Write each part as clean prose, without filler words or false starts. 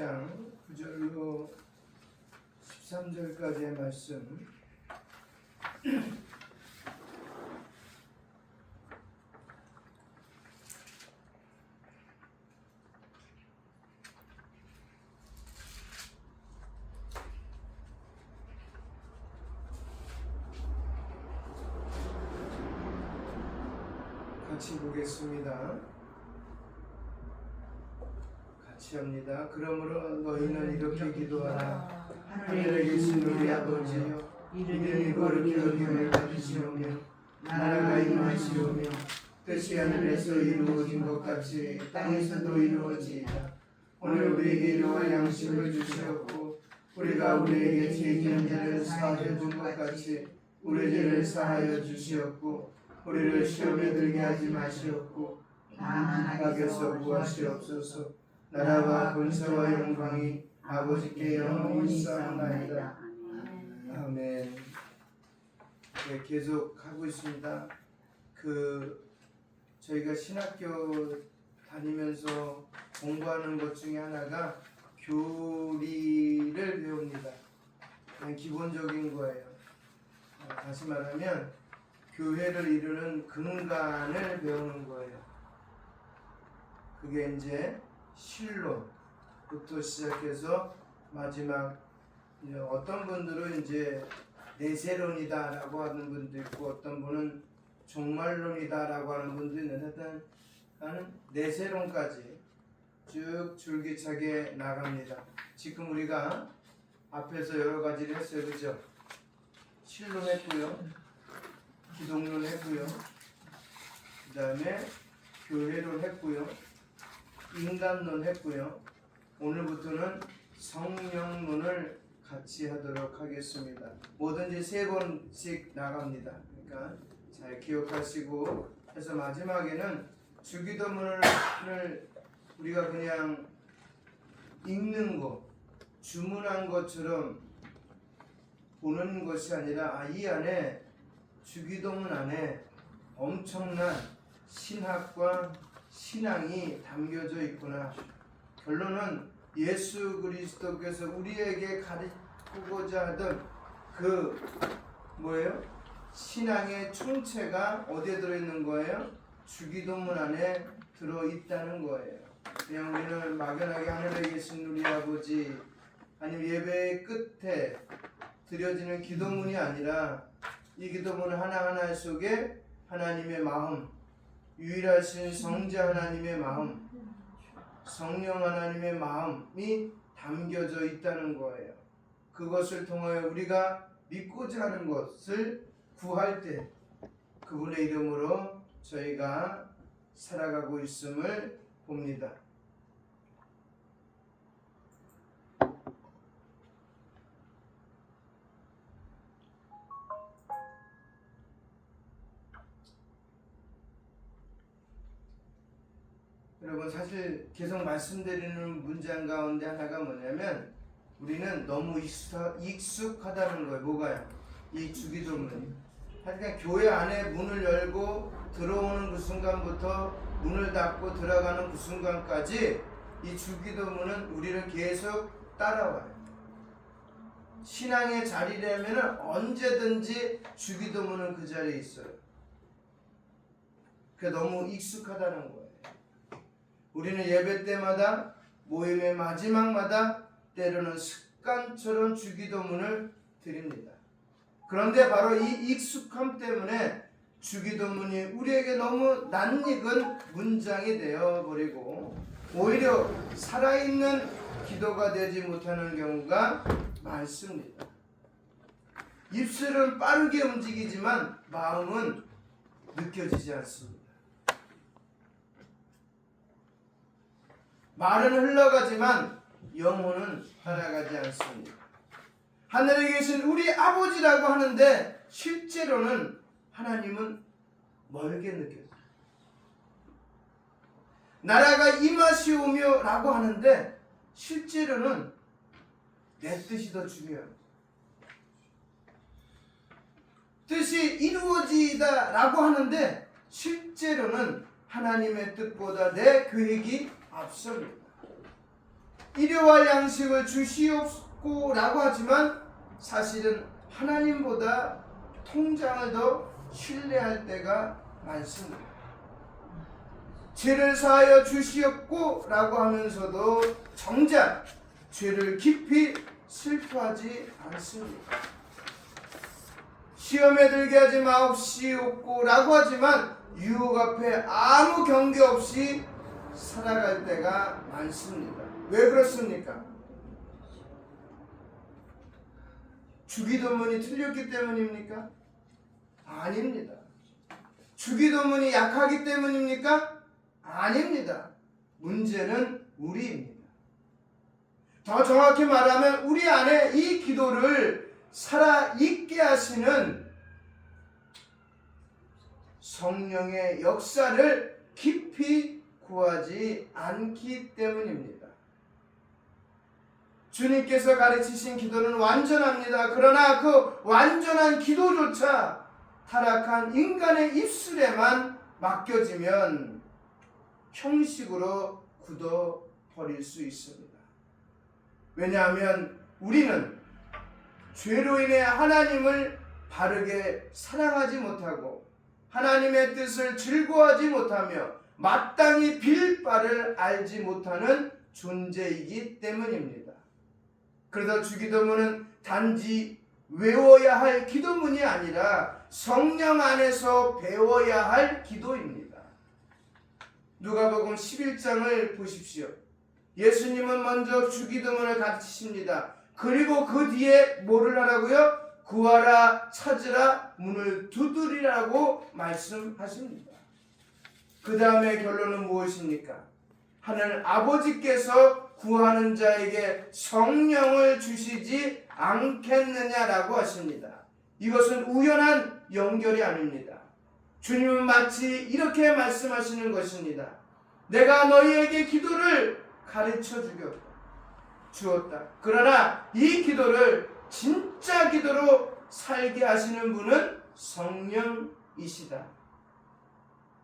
16장 9절로 13절까지의 말씀 같이 보겠습니다. 같이 합니다. 그러므로 너희는 이렇게 기도하라. 하늘에 계신 우리 아버지여, 이름이 거룩히 여김을 받으시오며 나라가 임하시오며 뜻이 하늘에서 이루어진 것 같이 땅에서도 이루어지이다. 오늘 우리에게 일용할 양식을 주시옵고 우리가 우리에게 죄지은 죄를 사하여 준 것 같이 우리 죄를 사하여 주시옵고 우리를 시험에 들게 하지 마시옵고 다만 악에서 구하시옵소서. 나라와 권세와 영광이 아버지께 영원히 있사옵나이다. 아멘. 네, 계속 하고 있습니다. 저희가 신학교 다니면서 공부하는 것 중에 하나가 교리를 배웁니다. 그냥 기본적인 거예요. 다시 말하면 교회를 이루는 근간을 배우는 거예요. 그게 이제 신론부터 시작해서 마지막 어떤 분들은 이제 내세론이다라고 하는 분도 있고 어떤 분은 종말론이다라고 하는 분도 있는데 하여튼 내세론까지 쭉 줄기차게 나갑니다. 지금 우리가 앞에서 여러 가지를 했어요. 그죠? 신론 했고요. 기독론 했고요. 그 다음에 교회론 했고요. 인간론 했고요. 오늘부터는 성령론을 같이 하도록 하겠습니다. 뭐든지 3번씩 나갑니다. 그러니까 잘 기억하시고 해서 마지막에는 주기도문을 우리가 그냥 읽는 거, 주문한 것처럼 보는 것이 아니라 이 안에 주기도문 안에 엄청난 신학과 신앙이 담겨져 있구나. 결론은 예수 그리스도께서 우리에게 가르치고자 하던 신앙의 총체가 어디에 들어있는 거예요? 주기도문 안에 들어있다는 거예요. 그냥 우리는 막연하게 하늘에 계신 우리 아버지 아니면 예배의 끝에 드려지는 기도문이 아니라 이 기도문 하나하나 속에 하나님의 마음, 유일하신 성자 하나님의 마음, 성령 하나님의 마음이 담겨져 있다는 거예요. 그것을 통하여 우리가 믿고자 하는 것을 구할 때 그분의 이름으로 저희가 살아가고 있음을 봅니다. 여러분 사실 계속 말씀드리는 문장 가운데 하나가 뭐냐면 우리는 너무 익숙하다는 거예요. 뭐가요? 이 주기도문이. 그러니까 교회 안에 문을 열고 들어오는 그 순간부터 문을 닫고 들어가는 그 순간까지 이 주기도문은 우리를 계속 따라와요. 신앙의 자리라면 언제든지 주기도문은 그 자리에 있어요. 그게 너무 익숙하다는 거예요. 우리는 예배 때마다 모임의 마지막마다 때로는 습관처럼 주기도문을 드립니다. 그런데 바로 이 익숙함 때문에 주기도문이 우리에게 너무 낯익은 문장이 되어버리고 오히려 살아있는 기도가 되지 못하는 경우가 많습니다. 입술은 빠르게 움직이지만 마음은 느껴지지 않습니다. 말은 흘러가지만 영혼은 따라가지 않습니다. 하늘에 계신 우리 아버지라고 하는데 실제로는 하나님은 멀게 느껴져요. 나라가 임하시오며 라고 하는데 실제로는 내 뜻이 더 중요합니다. 뜻이 이루어지다 라고 하는데 실제로는 하나님의 뜻보다 내 계획이 앞섭니다. 일용할 양식을 주시옵고라고 하지만 사실은 하나님보다 통장을 더 신뢰할 때가 많습니다. 죄를 사하여 주시옵고라고 하면서도 정작 죄를 깊이 슬퍼하지 않습니다. 시험에 들게 하지 마옵시옵고라고 하지만 유혹 앞에 아무 경계 없이 살아갈 때가 많습니다. 왜 그렇습니까? 주기도문이 틀렸기 때문입니까? 아닙니다. 주기도문이 약하기 때문입니까? 아닙니다. 문제는 우리입니다. 더 정확히 말하면 우리 안에 이 기도를 살아있게 하시는 성령의 역사를 깊이 구하지 않기 때문입니다. 주님께서 가르치신 기도는 완전합니다. 그러나 그 완전한 기도조차 타락한 인간의 입술에만 맡겨지면 형식으로 굳어버릴 수 있습니다. 왜냐하면 우리는 죄로 인해 하나님을 바르게 사랑하지 못하고 하나님의 뜻을 즐거워하지 못하며 마땅히 빌 바를 알지 못하는 존재이기 때문입니다. 그래서 주기도문은 단지 외워야 할 기도문이 아니라 성령 안에서 배워야 할 기도입니다. 누가복음 11장을 보십시오. 예수님은 먼저 주기도문을 가르치십니다. 그리고 그 뒤에 뭐를 하라고요? 구하라, 찾으라, 문을 두드리라고 말씀하십니다. 그 다음에 결론은 무엇입니까? 하늘 아버지께서 구하는 자에게 성령을 주시지 않겠느냐라고 하십니다. 이것은 우연한 연결이 아닙니다. 주님은 마치 이렇게 말씀하시는 것입니다. 내가 너희에게 기도를 가르쳐 주었다. 그러나 이 기도를 진짜 기도로 살게 하시는 분은 성령이시다.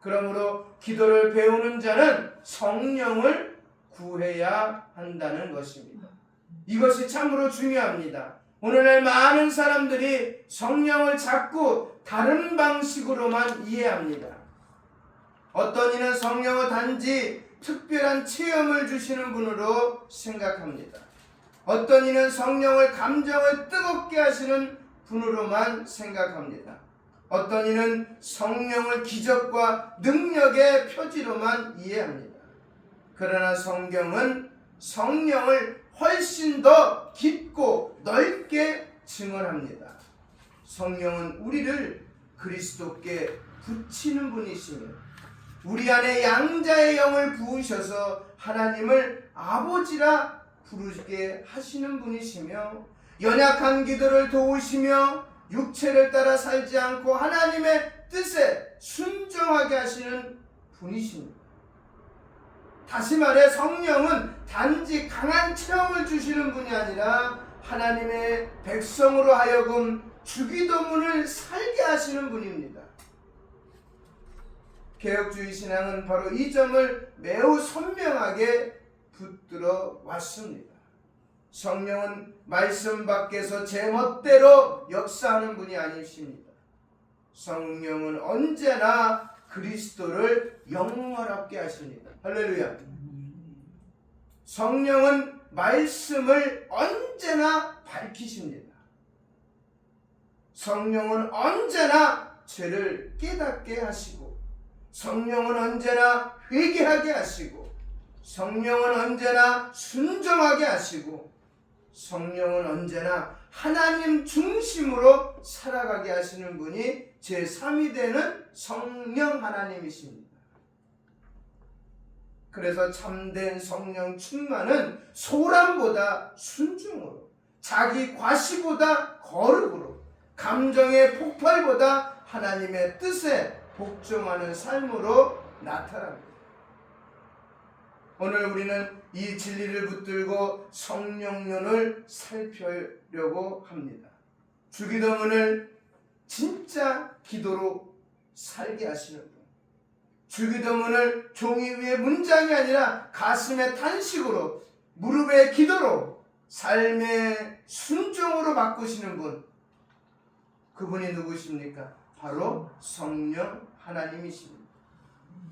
그러므로 기도를 배우는 자는 성령을 구해야 한다는 것입니다. 이것이 참으로 중요합니다. 오늘날 많은 사람들이 성령을 자꾸 다른 방식으로만 이해합니다. 어떤 이는 성령을 단지 특별한 체험을 주시는 분으로 생각합니다. 어떤 이는 성령을 감정을 뜨겁게 하시는 분으로만 생각합니다. 어떤 이는 성령을 기적과 능력의 표지로만 이해합니다. 그러나 성경은 성령을 훨씬 더 깊고 넓게 증언합니다. 성령은 우리를 그리스도께 붙이는 분이시며 우리 안에 양자의 영을 부으셔서 하나님을 아버지라 부르게 하시는 분이시며 연약한 기도를 도우시며 육체를 따라 살지 않고 하나님의 뜻에 순종하게 하시는 분이십니다. 다시 말해 성령은 단지 강한 체험을 주시는 분이 아니라 하나님의 백성으로 하여금 주기도문을 살게 하시는 분입니다. 개혁주의 신앙은 바로 이 점을 매우 선명하게 붙들어 왔습니다. 성령은 말씀 밖에서 제멋대로 역사하는 분이 아니십니다. 성령은 언제나 그리스도를 영원하게 하십니다. 할렐루야. 성령은 말씀을 언제나 밝히십니다. 성령은 언제나 죄를 깨닫게 하시고 성령은 언제나 회개하게 하시고 성령은 언제나 순종하게 하시고 성령은 언제나 하나님 중심으로 살아가게 하시는 분이 제3위 되는 성령 하나님이십니다. 그래서 참된 성령 충만은 소란보다 순종으로, 자기 과시보다 거룩으로, 감정의 폭발보다 하나님의 뜻에 복종하는 삶으로 나타납니다. 오늘 우리는 이 진리를 붙들고 성령론을 살펴려고 합니다. 주기도문을 진짜 기도로 살게 하시는 분, 주기도문을 종이 위에 문장이 아니라 가슴의 탄식으로 무릎의 기도로 삶의 순종으로 바꾸시는 분, 그분이 누구십니까? 바로 성령 하나님이십니다.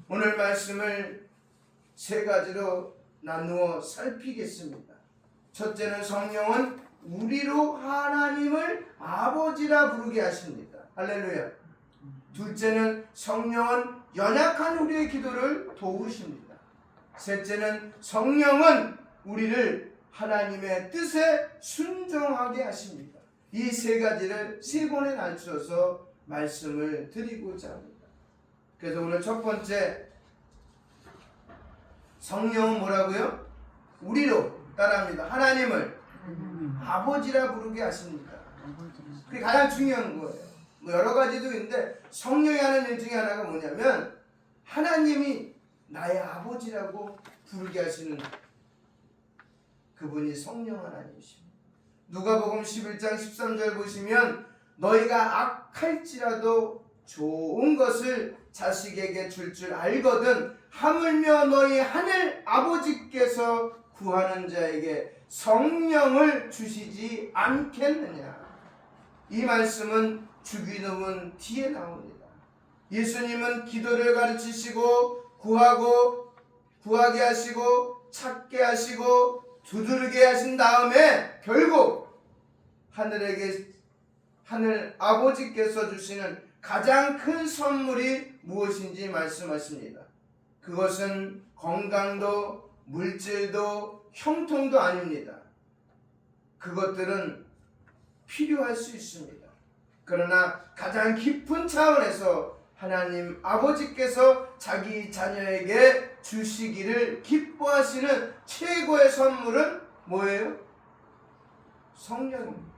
오늘 말씀을 세 가지로 나누어 살피겠습니다. 첫째는 성령은 우리로 하나님을 아버지라 부르게 하십니다. 할렐루야. 둘째는 성령은 연약한 우리의 기도를 도우십니다. 셋째는 성령은 우리를 하나님의 뜻에 순종하게 하십니다. 이 세 가지를 세 번에 나누어서 말씀을 드리고자 합니다. 그래서 오늘 첫 번째, 성령은 뭐라고요? 우리로 따라합니다. 하나님을 아버지라 부르게 하십니다. 그게 가장 중요한 거예요. 뭐 여러 가지도 있는데 성령이 하는 일 중에 하나가 뭐냐면 하나님이 나의 아버지라고 부르게 하시는 그분이 성령 하나님이십니다. 누가복음 11장 13절 보시면 너희가 악할지라도 좋은 것을 자식에게 줄 알거든 하물며 너희 하늘 아버지께서 구하는 자에게 성령을 주시지 않겠느냐. 이 말씀은 주기도문 뒤에 나옵니다. 예수님은 기도를 가르치시고 구하게 하시고 찾게 하시고 두드리게 하신 다음에 결국 하늘 아버지께서 주시는 가장 큰 선물이 무엇인지 말씀하십니다. 그것은 건강도 물질도 형통도 아닙니다. 그것들은 필요할 수 있습니다. 그러나 가장 깊은 차원에서 하나님 아버지께서 자기 자녀에게 주시기를 기뻐하시는 최고의 선물은 뭐예요? 성령입니다.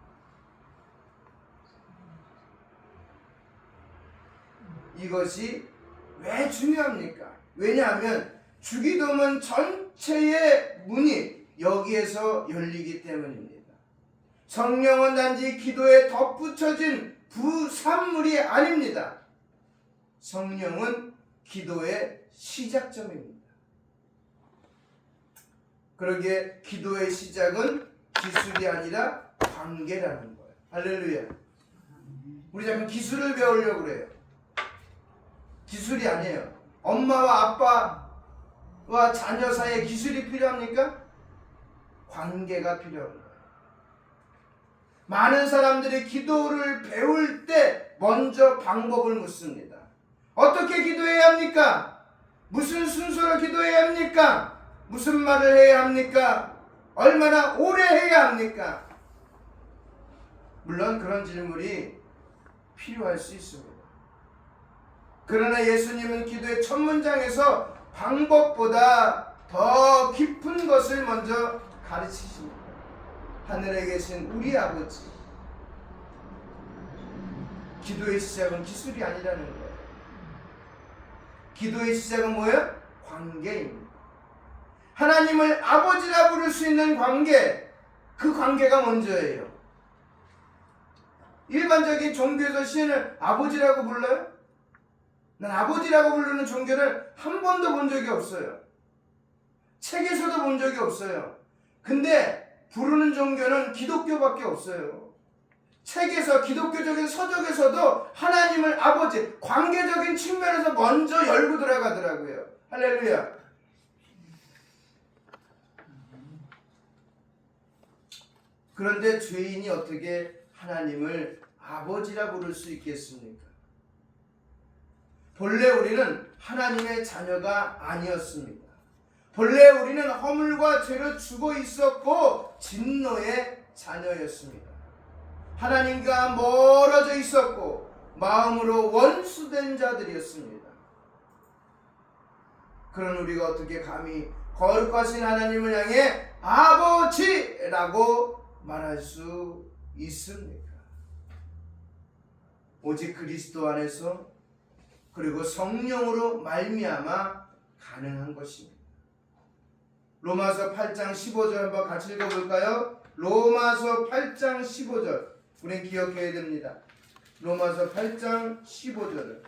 이것이 왜 중요합니까? 왜냐하면 주기도문 전체의 문이 여기에서 열리기 때문입니다. 성령은 단지 기도에 덧붙여진 부산물이 아닙니다. 성령은 기도의 시작점입니다. 그러기에 기도의 시작은 기술이 아니라 관계라는 거예요. 할렐루야. 우리 자꾸 기술을 배우려고 그래요. 기술이 아니에요. 엄마와 아빠와 자녀 사이에 기술이 필요합니까? 관계가 필요합니다. 많은 사람들이 기도를 배울 때 먼저 방법을 묻습니다. 어떻게 기도해야 합니까? 무슨 순서로 기도해야 합니까? 무슨 말을 해야 합니까? 얼마나 오래 해야 합니까? 물론 그런 질문이 필요할 수 있습니다. 그러나 예수님은 기도의 첫 문장에서 방법보다 더 깊은 것을 먼저 가르치십니다. 하늘에 계신 우리 아버지. 기도의 시작은 기술이 아니라는 거예요. 기도의 시작은 뭐예요? 관계입니다. 하나님을 아버지라 부를 수 있는 관계, 그 관계가 먼저예요. 일반적인 종교에서 신을 아버지라고 불러요? 난 아버지라고 부르는 종교를 한 번도 본 적이 없어요. 책에서도 본 적이 없어요. 근데 부르는 종교는 기독교밖에 없어요. 책에서 기독교적인 서적에서도 하나님을 아버지, 관계적인 측면에서 먼저 열고 들어가더라고요. 할렐루야. 그런데 죄인이 어떻게 하나님을 아버지라 부를 수 있겠습니까? 본래 우리는 하나님의 자녀가 아니었습니다. 본래 우리는 허물과 죄로 죽어 있었고 진노의 자녀였습니다. 하나님과 멀어져 있었고 마음으로 원수된 자들이었습니다. 그런 우리가 어떻게 감히 거룩하신 하나님을 향해 아버지라고 말할 수 있습니까? 오직 그리스도 안에서 그리고 성령으로 말미암아 가능한 것입니다. 로마서 8장 15절 한번 같이 읽어볼까요? 로마서 8장 15절 우린 기억해야 됩니다. 로마서 8장 15절을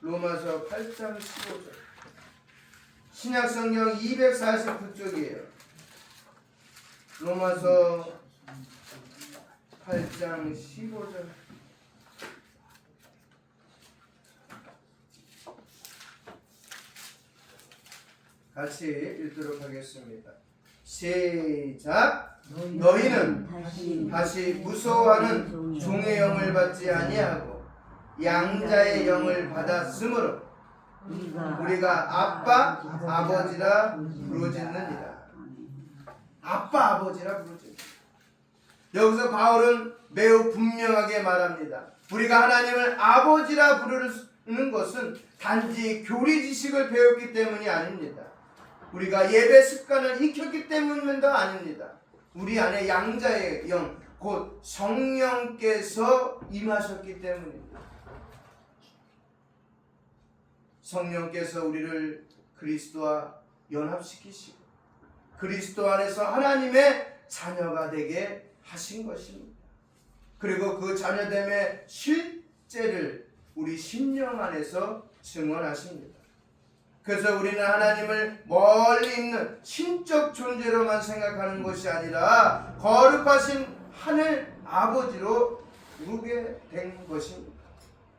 로마서 8장 15절 신약성경 249쪽이에요. 로마서 8장 15절. 같이 읽도록 하겠습니다. 시작. 너희는 다시 무서워하는 종의 영을 받지 아니하고 양자의 영을 받았으므로 우리가 아빠 아버지라 부르짖느니라. 아빠 아버지라 부르짖느니라. 여기서 바울은 매우 분명하게 말합니다. 우리가 하나님을 아버지라 부르는 것은 단지 교리 지식을 배웠기 때문이 아닙니다. 우리가 예배 습관을 익혔기 때문도 아닙니다. 우리 안에 양자의 영, 곧 성령께서 임하셨기 때문입니다. 성령께서 우리를 그리스도와 연합시키시고 그리스도 안에서 하나님의 자녀가 되게 하신 것입니다. 그리고 그 자녀됨의 실제를 우리 심령 안에서 증언하십니다. 그래서 우리는 하나님을 멀리 있는 신적 존재로만 생각하는 것이 아니라 거룩하신 하늘 아버지로 부르게 된 것입니다.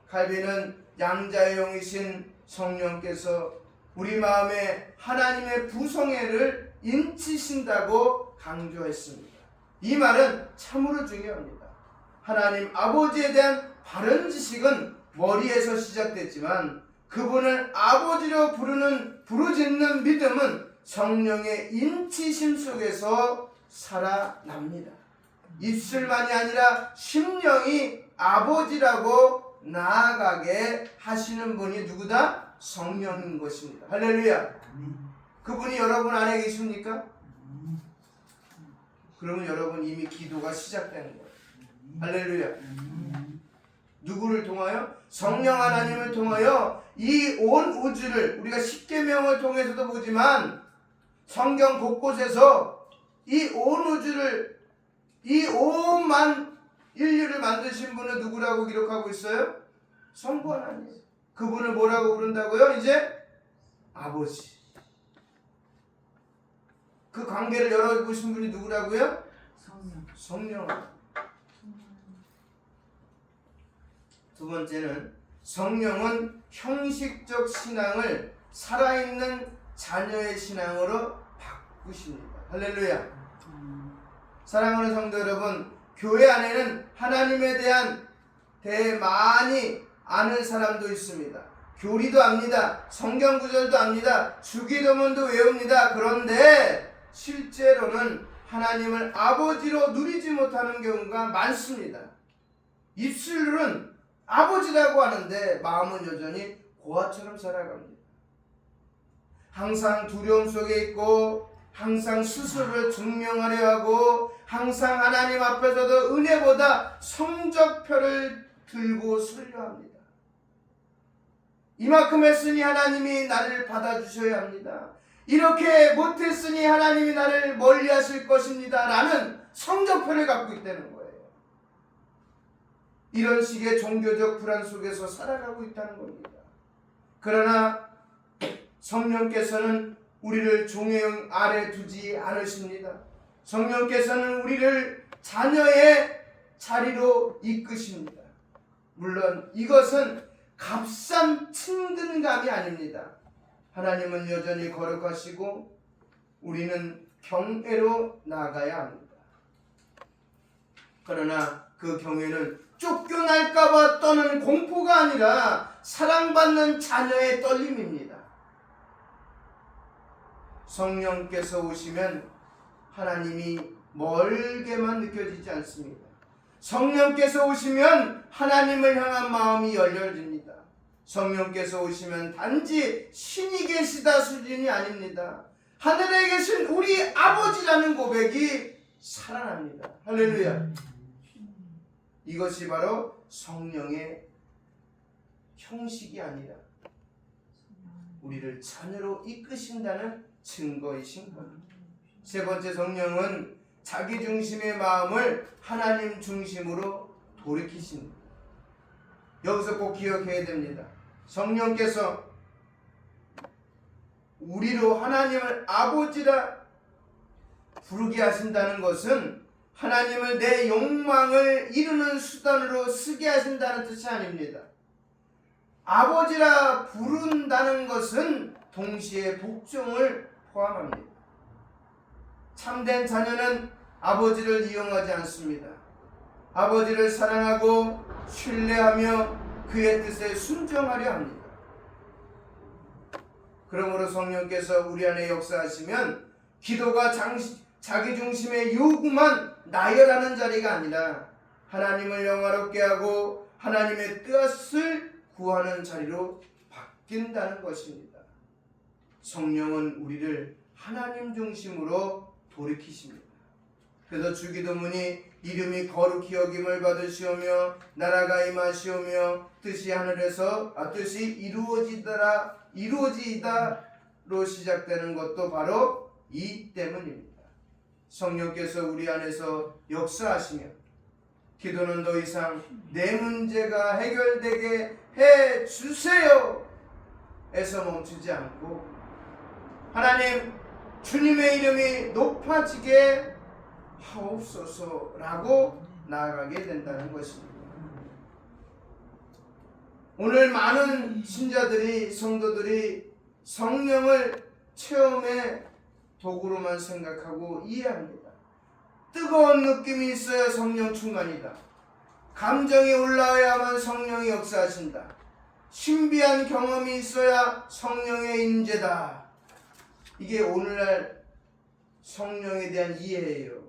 칼빈은 양자의 영이신 성령께서 우리 마음에 하나님의 부성애를 인치신다고 강조했습니다. 이 말은 참으로 중요합니다. 하나님 아버지에 대한 바른 지식은 머리에서 시작됐지만 그분을 아버지로 부르짖는 믿음은 성령의 인치심 속에서 살아납니다. 입술만이 아니라 심령이 아버지라고 나아가게 하시는 분이 누구다? 성령인 것입니다. 할렐루야. 그분이 여러분 안에 계십니까? 그러면 여러분 이미 기도가 시작되는 거예요. 할렐루야. 누구를 통하여? 성령 하나님을 통하여 이 온 우주를 우리가 십계명을 통해서도 보지만 성경 곳곳에서 이 온 우주를 이 온만 인류를 만드신 분은 누구라고 기록하고 있어요? 성부 하나님. 그분을 뭐라고 부른다고요? 이제 아버지. 그 관계를 열어보신 분이 누구라고요? 성령. 두 번째는 성령은 형식적 신앙을 살아있는 자녀의 신앙으로 바꾸십니다. 할렐루야. 사랑하는 성도 여러분, 교회 안에는 하나님에 대한 많이 아는 사람도 있습니다. 교리도 압니다. 성경 구절도 압니다. 주기도문도 외웁니다. 그런데 실제로는 하나님을 아버지로 누리지 못하는 경우가 많습니다. 입술로는 아버지라고 하는데 마음은 여전히 고아처럼 살아갑니다. 항상 두려움 속에 있고 항상 스스로를 증명하려 하고 항상 하나님 앞에서도 은혜보다 성적표를 들고 서려 합니다. 이만큼 했으니 하나님이 나를 받아주셔야 합니다. 이렇게 못했으니 하나님이 나를 멀리 하실 것입니다. 라는 성적표를 갖고 있다는 거예요. 이런 식의 종교적 불안 속에서 살아가고 있다는 겁니다. 그러나 성령께서는 우리를 종의 영 아래 두지 않으십니다. 성령께서는 우리를 자녀의 자리로 이끄십니다. 물론 이것은 값싼 친근감이 아닙니다. 하나님은 여전히 거룩하시고 우리는 경외로 나아가야 합니다. 그러나 그 경외는 쫓겨날까봐 떠는 공포가 아니라 사랑받는 자녀의 떨림입니다. 성령께서 오시면 하나님이 멀게만 느껴지지 않습니다. 성령께서 오시면 하나님을 향한 마음이 열려집니다. 성령께서 오시면 단지 신이 계시다 수준이 아닙니다. 하늘에 계신 우리 아버지라는 고백이 살아납니다. 할렐루야. 이것이 바로 성령의 형식이 아니라 우리를 자녀로 이끄신다는 증거이신 겁니다. 세 번째, 성령은 자기 중심의 마음을 하나님 중심으로 돌이키십니다. 여기서 꼭 기억해야 됩니다. 성령께서 우리로 하나님을 아버지라 부르게 하신다는 것은 하나님을 내 욕망을 이루는 수단으로 쓰게 하신다는 뜻이 아닙니다. 아버지라 부른다는 것은 동시에 복종을 포함합니다. 참된 자녀는 아버지를 이용하지 않습니다. 아버지를 사랑하고 신뢰하며 그의 뜻에 순종하려 합니다. 그러므로 성령께서 우리 안에 역사하시면 기도가 자기 중심의 요구만 나열하는 자리가 아니라 하나님을 영화롭게 하고 하나님의 뜻을 구하는 자리로 바뀐다는 것입니다. 성령은 우리를 하나님 중심으로 돌이키십니다. 그래서 주기도문이 이름이 거룩히 여김을 받으시오며 나라가 임하시오며 뜻이 하늘에서 뜻이 이루어지이다로 시작되는 것도 바로 이 때문입니다. 성령께서 우리 안에서 역사하시며 기도는 더 이상 내 문제가 해결되게 해 주세요 에서 멈추지 않고 하나님 주님의 이름이 높아지게 하옵소서라고 나아가게 된다는 것입니다. 오늘 많은 신자들이 성도들이 성령을 체험의 도구로만 생각하고 이해합니다. 뜨거운 느낌이 있어야 성령 충만이다. 감정이 올라와야만 성령이 역사하신다. 신비한 경험이 있어야 성령의 임재다. 이게 오늘날 성령에 대한 이해예요.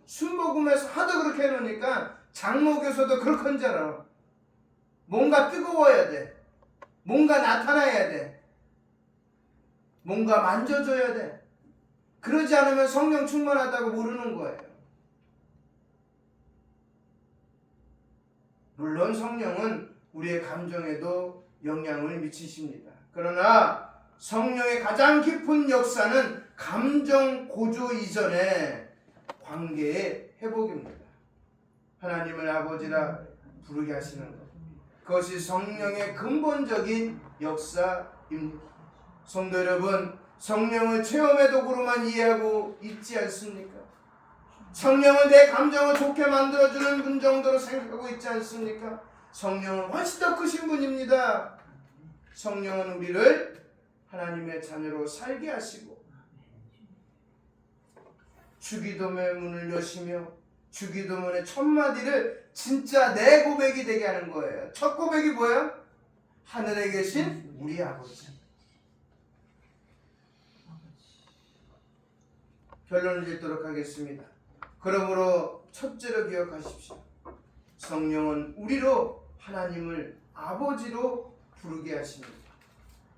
순복음에서 하도 그렇게 해놓으니까 장로교서도 그렇게 한 줄 알아. 뭔가 뜨거워야 돼. 뭔가 나타나야 돼. 뭔가 만져줘야 돼. 그러지 않으면 성령 충만하다고 모르는 거예요. 물론 성령은 우리의 감정에도 영향을 미치십니다. 그러나 성령의 가장 깊은 역사는 감정 고조 이전의 관계의 회복입니다. 하나님을 아버지라 부르게 하시는 것. 그것이 성령의 근본적인 역사입니다. 성도 여러분, 성령을 체험의 도구로만 이해하고 있지 않습니까? 성령은 내 감정을 좋게 만들어주는 분 정도로 생각하고 있지 않습니까? 성령은 훨씬 더 크신 분입니다. 성령은 우리를 하나님의 자녀로 살게 하시고 주기도문의 문을 여시며 주기도문의 첫 마디를 진짜 내 고백이 되게 하는 거예요. 첫 고백이 뭐야? 하늘에 계신 우리 아버지. 결론을 짓도록 하겠습니다. 그러므로 첫째로 기억하십시오. 성령은 우리로 하나님을 아버지로 부르게 하십니다.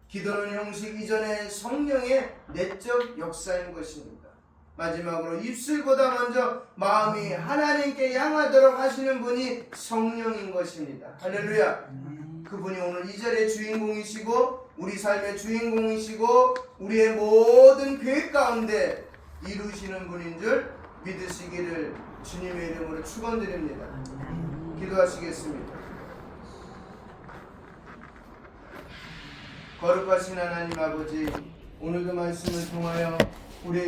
기도는 형식 이전의 성령의 내적 역사인 것입니다. 마지막으로 입술보다 먼저 마음이 하나님께 향하도록 하시는 분이 성령인 것입니다. 할렐루야. 그분이 오늘 이 자리의 주인공이시고 우리 삶의 주인공이시고 우리의 모든 계획 가운데 이루시는 분인 줄 믿으시기를 주님의 이름으로 축원드립니다. 기도하시겠습니다. 거룩하신 하나님 아버지, 오늘도 말씀을 통하여 우리의